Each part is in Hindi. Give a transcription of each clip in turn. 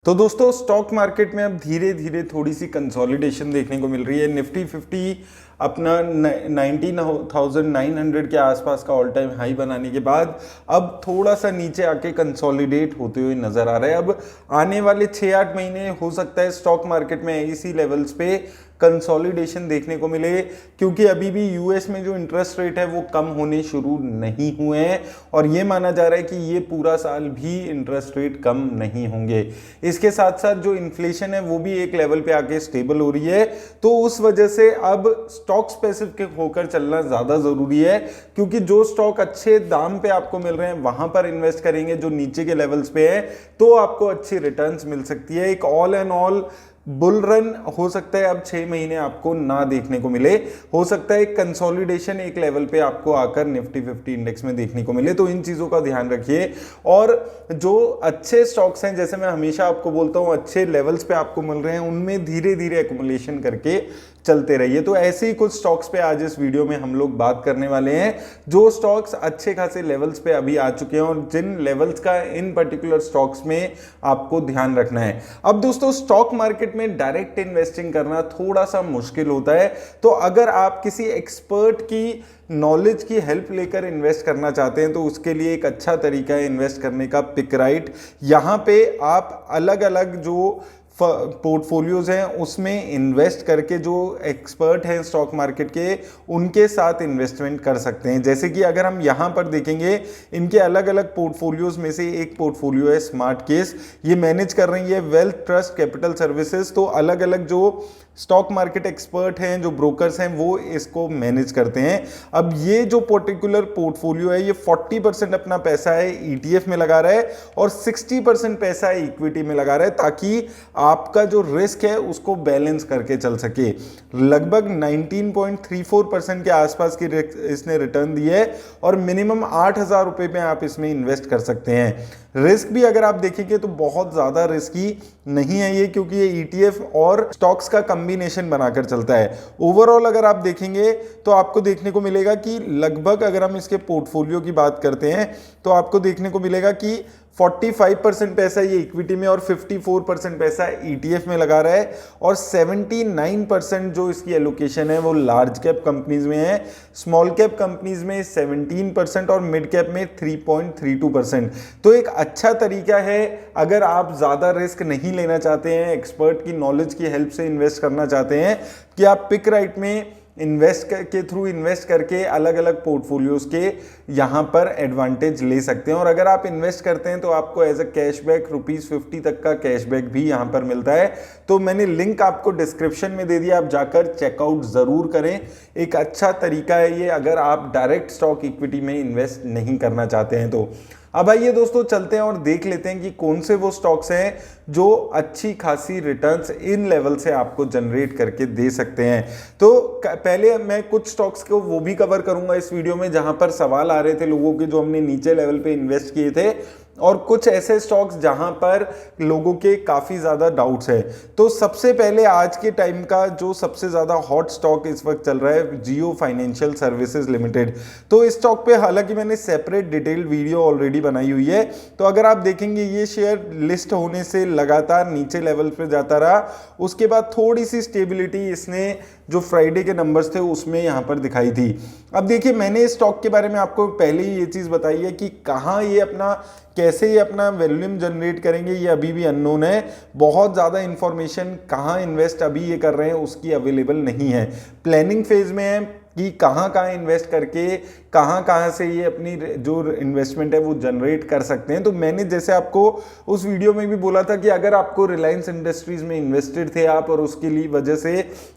तो दोस्तों स्टॉक मार्केट में अब धीरे धीरे थोड़ी सी कंसोलिडेशन देखने को मिल रही है। निफ्टी 50 अपना 19,900 के आसपास का ऑल टाइम हाई बनाने के बाद अब थोड़ा सा नीचे आके कंसोलिडेट होते हुए नजर आ रहा है। अब आने वाले 6-8 महीने हो सकता है स्टॉक मार्केट में इसी लेवल्स पे कंसोलिडेशन देखने को मिले, क्योंकि अभी भी यूएस में जो इंटरेस्ट रेट है वो कम होने शुरू नहीं हुए हैं और ये माना जा रहा है कि ये पूरा साल भी इंटरेस्ट रेट कम नहीं होंगे। इसके साथ साथ जो इन्फ्लेशन है वो भी एक लेवल पे आके स्टेबल हो रही है, तो उस वजह से अब स्टॉक स्पेसिफिक होकर चलना ज्यादा जरूरी है, क्योंकि जो स्टॉक अच्छे दाम पे आपको मिल रहे हैं वहां पर इन्वेस्ट करेंगे जो नीचे के लेवल्स पे है, तो आपको अच्छी रिटर्न्स मिल सकती है। एक all and all bull run हो सकता है अब 6 महीने आपको ना देखने को मिले, हो सकता है एक कंसोलिडेशन एक लेवल पे आपको आकर निफ्टी 50 इंडेक्स में देखने को मिले, तो इन चीजों का ध्यान रखिए। और जो अच्छे स्टॉक्स हैं, जैसे मैं हमेशा आपको बोलता हूं, अच्छे लेवल्स पे आपको मिल रहे हैं उनमें धीरे धीरे एक्युमुलेशन करके चलते रहिए। तो ऐसे ही कुछ स्टॉक्स पे आज इस वीडियो में हम लोग बात करने वाले हैं, जो स्टॉक्स अच्छे खासे लेवल्स पे अभी आ चुके हैं और जिन लेवल्स का इन पर्टिकुलर स्टॉक्स में आपको ध्यान रखना है। अब दोस्तों स्टॉक मार्केट में डायरेक्ट इन्वेस्टिंग करना थोड़ा सा मुश्किल होता है, तो अगर आप किसी एक्सपर्ट की नॉलेज की हेल्प लेकर इन्वेस्ट करना चाहते हैं तो उसके लिए एक अच्छा तरीका है इन्वेस्ट करने का पिकराइट। यहां पे आप अलग अलग जो पोर्टफोलियोज हैं उसमें इन्वेस्ट करके जो एक्सपर्ट हैं स्टॉक मार्केट के उनके साथ इन्वेस्टमेंट कर सकते हैं। जैसे कि अगर हम यहां पर देखेंगे, इनके अलग अलग पोर्टफोलियोज में से एक पोर्टफोलियो है स्मार्ट केस, ये मैनेज कर रही है वेल्थ ट्रस्ट कैपिटल सर्विसेज। तो अलग अलग जो स्टॉक मार्केट एक्सपर्ट हैं, जो ब्रोकर्स हैं, वो इसको मैनेज करते हैं। अब ये जो पर्टिकुलर पोर्टफोलियो है ये 40% अपना पैसा है ईटीएफ में लगा रहा है और 60% पैसा है इक्विटी में लगा रहा है, ताकि आपका जो रिस्क है उसको बैलेंस करके चल सके। लगभग 19.34% के आसपास की इसने रिटर्न दी है और मिनिमम 8,000 रुपए में आप इसमें इन्वेस्ट कर सकते हैं। रिस्क भी अगर आप देखेंगे तो बहुत ज्यादा रिस्की नहीं है ये, क्योंकि ये ईटीएफ और स्टॉक्स का कॉम्बिनेशन बनाकर चलता है। ओवरऑल अगर आप देखेंगे तो आपको देखने को मिलेगा कि लगभग, अगर हम इसके पोर्टफोलियो की बात करते हैं तो आपको देखने को मिलेगा कि 45% पैसा ये इक्विटी में और 54% पैसा ईटीएफ में लगा रहा है और 79% जो इसकी एलोकेशन है वो लार्ज कैप कंपनीज में है, स्मॉल कैप कंपनीज में 17% और मिड कैप में 3.32%। तो एक अच्छा तरीका है, अगर आप ज्यादा रिस्क नहीं लेना चाहते हैं, एक्सपर्ट की नॉलेज की हेल्प से इन्वेस्ट करना चाहते हैं, कि आप पिक राइट में के थ्रू इन्वेस्ट करके अलग अलग पोर्टफोलियोज के यहां पर एडवांटेज ले सकते हैं। और अगर आप इन्वेस्ट करते हैं तो आपको एज अ कैशबैक ₹50 तक का कैशबैक भी यहां पर मिलता है। तो मैंने लिंक आपको डिस्क्रिप्शन में दे दिया, आप जाकर चेकआउट जरूर करें। एक अच्छा तरीका है ये, अगर आप डायरेक्ट स्टॉक इक्विटी में इन्वेस्ट नहीं करना चाहते हैं तो। अब आइए दोस्तों चलते हैं और देख लेते हैं कि कौन से वो स्टॉक्स हैं जो अच्छी खासी रिटर्न्स इन लेवल से आपको जनरेट करके दे सकते हैं। तो पहले मैं कुछ स्टॉक्स को वो भी कवर करूंगा इस वीडियो में जहां पर सवाल आ रहे थे लोगों के, जो हमने नीचे लेवल पे इन्वेस्ट किए थे, और कुछ ऐसे स्टॉक्स जहां पर लोगों के काफी ज्यादा डाउट्स है। तो सबसे पहले आज के टाइम का जो सबसे ज्यादा हॉट स्टॉक इस वक्त चल रहा है, जियो फाइनेंशियल सर्विसेज लिमिटेड। तो इस स्टॉक पे हालांकि मैंने सेपरेट डिटेल वीडियो ऑलरेडी बनाई हुई है, तो अगर आप देखेंगे ये शेयर लिस्ट होने से लगातार नीचे लेवल पे जाता रहा, उसके बाद थोड़ी सी स्टेबिलिटी इसने जो फ्राइडे के नंबर्स थे उसमें यहां पर दिखाई थी। अब देखिए, मैंने इस स्टॉक के बारे में आपको पहले ही ये चीज बताई है कि कहां ये अपना, कैसे ये अपना वॉल्यूम जनरेट करेंगे ये अभी भी अननोन है। बहुत ज़्यादा इंफॉर्मेशन कहाँ इन्वेस्ट अभी ये कर रहे हैं उसकी अवेलेबल नहीं है, प्लानिंग फेज में है कि कहाँ कहाँ इन्वेस्ट करके कहाँ कहाँ से ये अपनी जो इन्वेस्टमेंट है वो जनरेट कर सकते हैं। तो मैंने जैसे आपको उस वीडियो में भी बोला था कि अगर आपको रिलायंस इंडस्ट्रीज में इन्वेस्टेड थे आप और उसके लिए वजह से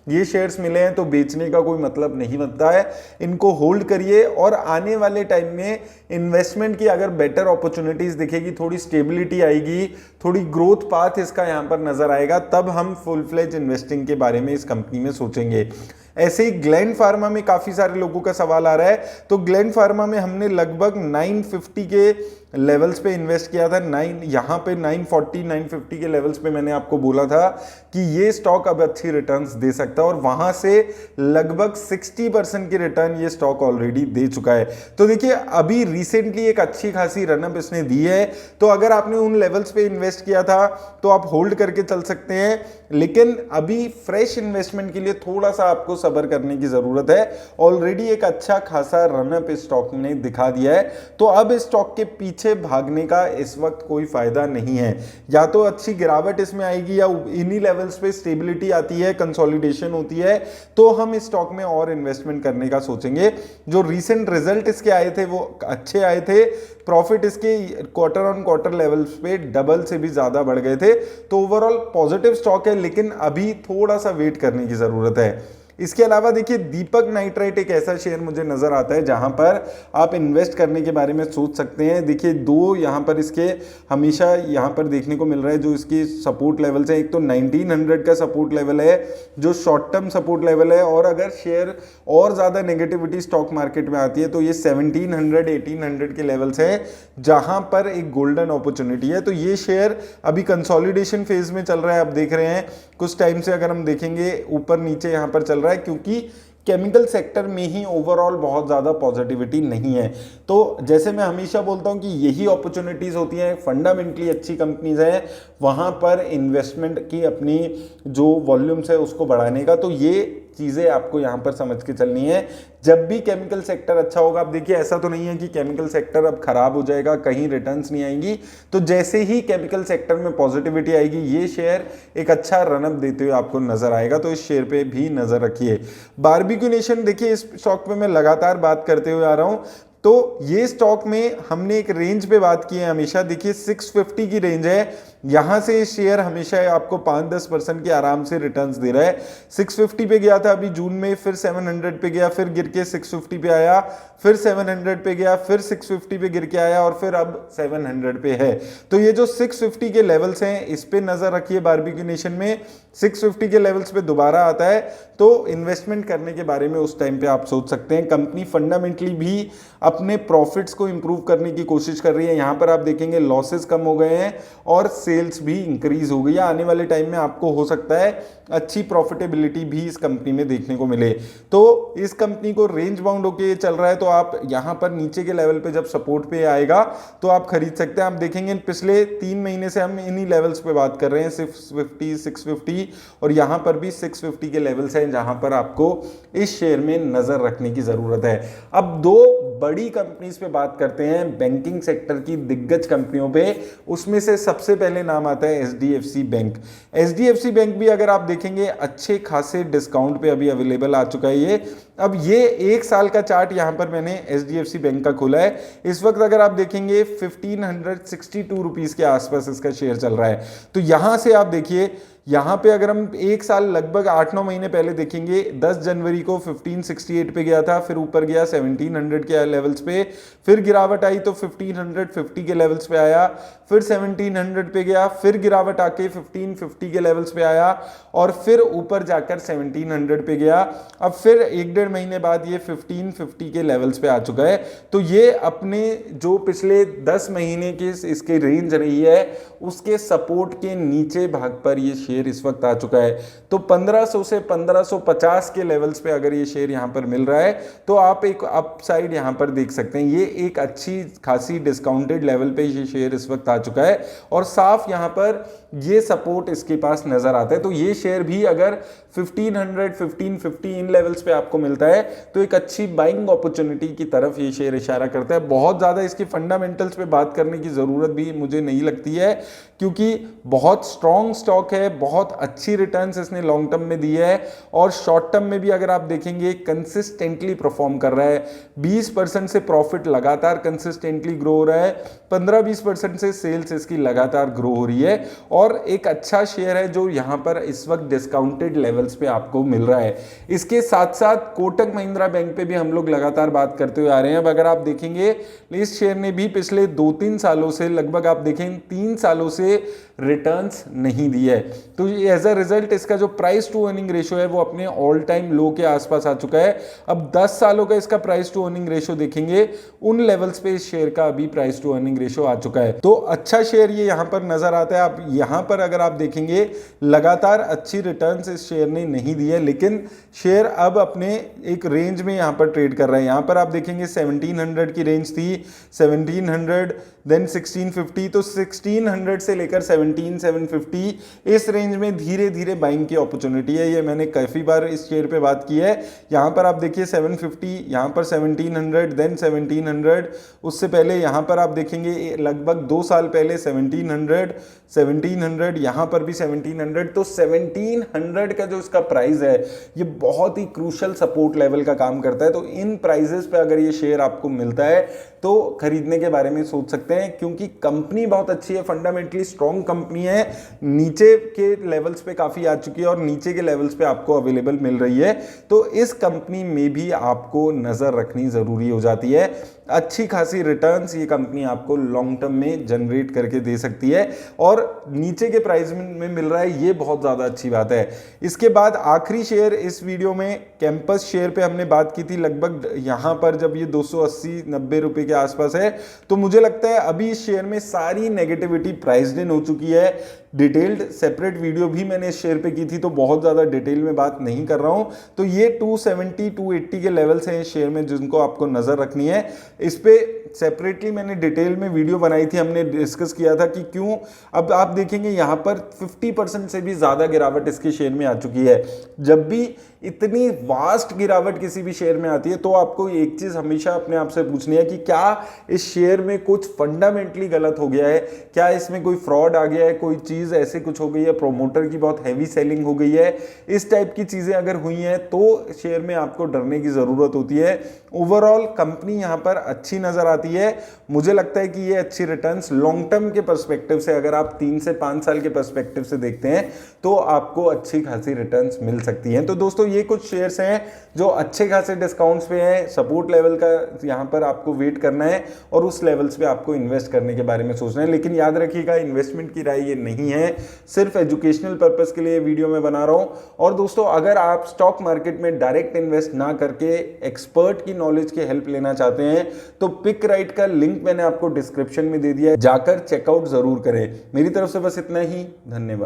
ये शेयर्स मिले हैं तो बेचने का कोई मतलब नहीं बनता है, इनको होल्ड करिए और आने वाले टाइम में इन्वेस्टमेंट की अगर बेटर अपॉर्चुनिटीज दिखेगी, थोड़ी स्टेबिलिटी आएगी, थोड़ी ग्रोथ पाथ इसका यहाँ पर नजर आएगा, तब हम फुल फ्लेज इन्वेस्टिंग के बारे में इस कंपनी में सोचेंगे। ऐसे ही ग्लैंड फार्मा में काफी सारे लोगों का सवाल आ रहा है, तो ग्लैंड फार्मा में हमने लगभग 950 के लेवल्स पे इन्वेस्ट किया था, यहाँ पे 940 950 के लेवल्स पे मैंने आपको बोला था कि ये स्टॉक अब अच्छी रिटर्न्स दे सकता है और वहां से लगभग 60% की रिटर्न ये स्टॉक ऑलरेडी दे चुका है। तो देखिए अभी रिसेंटली एक अच्छी खासी रनअप इसने दी है, तो अगर आपने उन लेवल्स पे इन्वेस्ट किया था तो आप होल्ड करके चल सकते हैं, लेकिन अभी फ्रेश इन्वेस्टमेंट के लिए थोड़ा सा आपको सब्र करने की जरूरत है। ऑलरेडी एक अच्छा खासा रनअप इस स्टॉक ने दिखा दिया है, तो अब इस स्टॉक के पीछे भागने का इस वक्त कोई फायदा नहीं है। या तो अच्छी गिरावट इसमें आएगी या इन्हीं लेवल्स पे स्टेबिलिटी आती है, कंसोलिडेशन होती है, तो हम इस स्टॉक में और इन्वेस्टमेंट करने का सोचेंगे। जो रीसेंट रिजल्ट इसके आए थे वो अच्छे आए थे, प्रॉफिट इसके क्वार्टर ऑन क्वार्टर लेवल्स पे डबल से भी ज्यादा बढ़ गए थे, तो ओवरऑल पॉजिटिव स्टॉक है, लेकिन अभी थोड़ा सा वेट करने की जरूरत है। इसके अलावा देखिए दीपक नाइट्राइट एक ऐसा शेयर मुझे नजर आता है जहां पर आप इन्वेस्ट करने के बारे में सोच सकते हैं। देखिए दो यहां पर इसके हमेशा यहां पर देखने को मिल रहा है जो इसकी सपोर्ट लेवल्स है, एक तो 1900 का सपोर्ट लेवल है जो शॉर्ट टर्म सपोर्ट लेवल है, और अगर शेयर और ज्यादा नेगेटिविटी स्टॉक मार्केट में आती है तो ये 1700 1800 के लेवल्स है जहां पर एक गोल्डन अपॉर्चुनिटी है। तो ये शेयर अभी कंसोलिडेशन फेज में चल रहा है, आप देख रहे हैं कुछ टाइम से अगर हम देखेंगे ऊपर नीचे यहां पर चल रहा है, क्योंकि केमिकल सेक्टर में ही ओवरऑल बहुत ज़्यादा पॉजिटिविटी नहीं है। तो जैसे मैं हमेशा बोलता हूं कि यही अपॉर्चुनिटीज़ होती हैं, फंडामेंटली अच्छी कंपनीज हैं वहां पर इन्वेस्टमेंट की अपनी जो वॉल्यूम्स है उसको बढ़ाने का, तो ये चीज़ें आपको यहां पर समझ के चलनी है। जब भी केमिकल सेक्टर अच्छा होगा, अब देखिए ऐसा तो नहीं है कि केमिकल सेक्टर अब खराब हो जाएगा, कहीं रिटर्न्स नहीं आएंगी, तो जैसे ही केमिकल सेक्टर में पॉजिटिविटी आएगी ये शेयर एक अच्छा रनअप देते हुए आपको नजर आएगा, तो इस शेयर पे भी नजर रखिए। बारबेक्यू नेशन देखिए इस स्टॉक पे मैं लगातार बात करते हुए आ रहा हूं, तो ये स्टॉक में हमने एक रेंज पे बात की है हमेशा, देखिए 650 की रेंज है, यहां से शेयर हमेशा आपको 5-10% के आराम से रिटर्न्स दे रहा है। 650 पे गया था अभी जून में, फिर 700 पे गया, फिर गिर के 650 पे आया, फिर 700 पे गया, फिर 650 पे गिर के आया और फिर अब 700 पे है। तो ये जो 650 के लेवल्स हैं इस पे नजर रखिए। बारबेक्यू नेशन में 650 के लेवल्स पे दोबारा आता है तो इन्वेस्टमेंट करने के बारे में उस टाइम पे आप सोच सकते हैं। कंपनी फंडामेंटली भी अपने प्रॉफिट्स को इंप्रूव करने की कोशिश कर रही है, यहां पर आप देखेंगे लॉसेस कम हो गए हैं और सेल्स भी इंक्रीज हो गई है। आने वाले टाइम में आपको हो सकता है अच्छी प्रॉफिटेबिलिटी भी इस कंपनी में देखने को मिले। तो इस कंपनी को रेंज बाउंड होके चल रहा है, तो आप यहां पर नीचे के लेवल पे जब सपोर्ट पे आएगा तो आप खरीद सकते हैं। आप देखेंगे पिछले 3 महीने से हम इन्हीं लेवल्स पे बात कर रहे हैं, 650 650 और यहां पर भी 650 के लेवल्स हैं जहां पर आपको इस शेयर में नजर रखने की जरूरत है। अब दो बड़ी कंपनीज पे बात करते हैं, बैंकिंग सेक्टर की दिग्गज कंपनियों पे, उसमें से सबसे पहले नाम आता है एचडीएफसी बैंक। एचडीएफसी बैंक भी अगर आप देखेंगे अच्छे खासे डिस्काउंट पे अभी अवेलेबल आ चुका है ये। अब ये 1 साल का चार्ट यहां पर मैंने एचडीएफसी बैंक का खोला है, इस वक्त अगर आप देखेंगे 1562 रुपीज के आसपास इसका शेयर चल रहा है। तो यहां से आप देखिए यहां पे अगर हम 1 साल लगभग 8-9 महीने पहले देखेंगे, 10 जनवरी को 1568 पे गया था, फिर ऊपर गया 1700 के लेवल्स पे, फिर गिरावट आई तो 1550 के लेवल्स पे आया, फिर 1700 पे गया, फिर गिरावट आके 1550 के लेवल्स पे आया और फिर ऊपर जाकर 1700 पे गया। अब फिर 1-1.5 महीने बाद ये 1550 के लेवल्स पे आ चुका है। तो ये अपने जो पिछले 10 महीने की इसकी रेंज रही है उसके सपोर्ट के नीचे भाग पर ये शेयर इस वक्त आ चुका है। तो 1500 से 1550 के लेवल्स पे अगर ये शेयर यहां पर मिल रहा है तो आप एक अपसाइड यहां पर देख सकते हैं। ये एक अच्छी खासी डिस्काउंटेड लेवल पे ये शेयर इस वक्त आ चुका है और साफ यहां पर ये सपोर्ट इसके पास नजर आता है। तो ये शेयर भी अगर 1500 1550 इन लेवल्स पे आपको मिलता है तो एक अच्छी बाइंग अपॉर्चुनिटी की तरफ ये शेयर इशारा करता है। बहुत ज्यादा इसके फंडामेंटल्स पे बात करने की जरूरत भी मुझे नहीं लगती है, क्योंकि बहुत स्ट्रॉन्ग स्टॉक है, बहुत अच्छी रिटर्न्स इसने लॉन्ग टर्म में दी है और शॉर्ट टर्म में भी अगर आप देखेंगे कंसिस्टेंटली परफॉर्म कर रहा है। 20% से प्रॉफिट लगातार कंसिस्टेंटली ग्रो हो रहा है, 15-20% से सेल्स इसकी लगातार ग्रो हो रही है और एक अच्छा शेयर है जो यहां पर इस वक्त डिस्काउंटेड लेवल्स पे आपको मिल रहा है। इसके साथ साथ कोटक महिंद्रा बैंक पे भी हम लोग लगातार बात करते हुए आ रहे हैं। अब अगर आप देखेंगे इस शेयर ने भी पिछले 2-3 सालों से, लगभग आप देखें 3 सालों से रिटर्न्स नहीं दिया है। तो एज अ रिजल्ट इसका जो प्राइस टू अर्निंग रेशियो है वो अपने ऑल टाइम लो के आसपास आ चुका है। अब 10 सालों का इसका प्राइस टू अर्निंग रेशियो देखेंगे, उन लेवल्स पे इस शेयर का अभी प्राइस टू अर्निंग रेशियो आ चुका है। तो अच्छा शेयर ये यहाँ पर नजर आता है। आप यहाँ पर अगर आप देखेंगे लगातार अच्छी रिटर्न्स इस शेयर ने नहीं दी है, लेकिन शेयर अब अपने एक रेंज में यहाँ पर ट्रेड कर रहा है। यहाँ पर आप देखेंगे 1700 की रेंज थी, 1700 देन 1650, तो 1600 से लेकर 17750 इस रेंज में धीरे धीरे बाइंग की अपॉर्चुनिटी है। ये मैंने काफी बार इस शेयर पे बात की है। यहाँ पर आप देखिए 750, यहाँ पर 1700 देन 1700, उससे पहले यहाँ पर आप देखेंगे लगभग 2 साल पहले 1700, यहाँ पर भी 1700। तो 1700 का जो इसका प्राइस है ये बहुत ही क्रूशल सपोर्ट लेवल का काम करता है। तो इन प्राइजेस पे अगर ये शेयर आपको मिलता है तो खरीदने के बारे में सोच सकते हैं, क्योंकि कंपनी बहुत अच्छी है, फंडामेंटली स्ट्रॉन्ग कंपनी है, नीचे के लेवल्स पे काफी आ चुकी है और नीचे के लेवल्स पे आपको अवेलेबल मिल रही है। तो इस कंपनी में भी आपको नजर रखनी जरूरी हो जाती है। अच्छी खासी रिटर्न्स ये कंपनी आपको लॉन्ग टर्म में जनरेट करके दे सकती है और नीचे के प्राइस में मिल रहा है, ये बहुत ज़्यादा अच्छी बात है। इसके बाद आखिरी शेयर इस वीडियो में कैंपस शेयर पे हमने बात की थी, लगभग यहाँ पर जब ये 280-90 रुपए के आसपास है, तो मुझे लगता है अभी इस शेयर में सारी नेगेटिविटी प्राइस्ड इन हो चुकी है। डिटेल्ड सेपरेट वीडियो भी मैंने इस शेयर पे की थी, तो बहुत ज़्यादा डिटेल में बात नहीं कर रहा हूँ। तो ये 270-280 के लेवल्स हैं इस शेयर में जिनको आपको नज़र रखनी है। इस पे सेपरेटली मैंने डिटेल में वीडियो बनाई थी, हमने डिस्कस किया था कि क्यों। अब आप देखेंगे यहाँ पर 50% से भी ज़्यादा गिरावट इसके शेयर में आ चुकी है। जब भी इतनी वास्ट गिरावट किसी भी शेयर में आती है तो आपको एक चीज़ हमेशा अपने आप से पूछनी है कि क्या इस शेयर में कुछ फंडामेंटली गलत हो गया है, क्या इसमें कोई फ्रॉड आ गया है, कोई चीज़ ऐसे कुछ हो गई है, प्रोमोटर की बहुत हैवी सेलिंग हो गई है, इस टाइप की चीज़ें अगर हुई हैं तो शेयर में आपको डरने की ज़रूरत होती है। ओवरऑल कंपनी यहाँ पर अच्छी नज़र आती है। मुझे लगता है कि ये अच्छी रिटर्न्स लॉन्ग टर्म के पर्सपेक्टिव से, अगर आप 3 से 5 साल के पर्सपेक्टिव से देखते हैं तो आपको अच्छी खासी रिटर्न्स मिल सकती हैं। तो दोस्तों ये कुछ शेयर्स हैं जो अच्छे खासे डिस्काउंट्स पे हैं, सपोर्ट लेवल का यहाँ पर आपको वेट करना है और उस लेवल्स पे आपको इन्वेस्ट करने के बारे में सोचना है। लेकिन याद रखिएगा इन्वेस्टमेंट की राय ये नहीं है, सिर्फ एजुकेशनल पर्पस के लिए वीडियो में बना रहा हूँ। और दोस्तों अगर आप स्टॉक मार्केट में डायरेक्ट इन्वेस्ट ना करके एक्सपर्ट की नॉलेज की हेल्प लेना चाहते हैं तो पिक राइट का लिंक मैंने आपको डिस्क्रिप्शन में दे दिया है, जाकर चेकआउट जरूर करें। मेरी तरफ से बस इतना ही, धन्यवाद।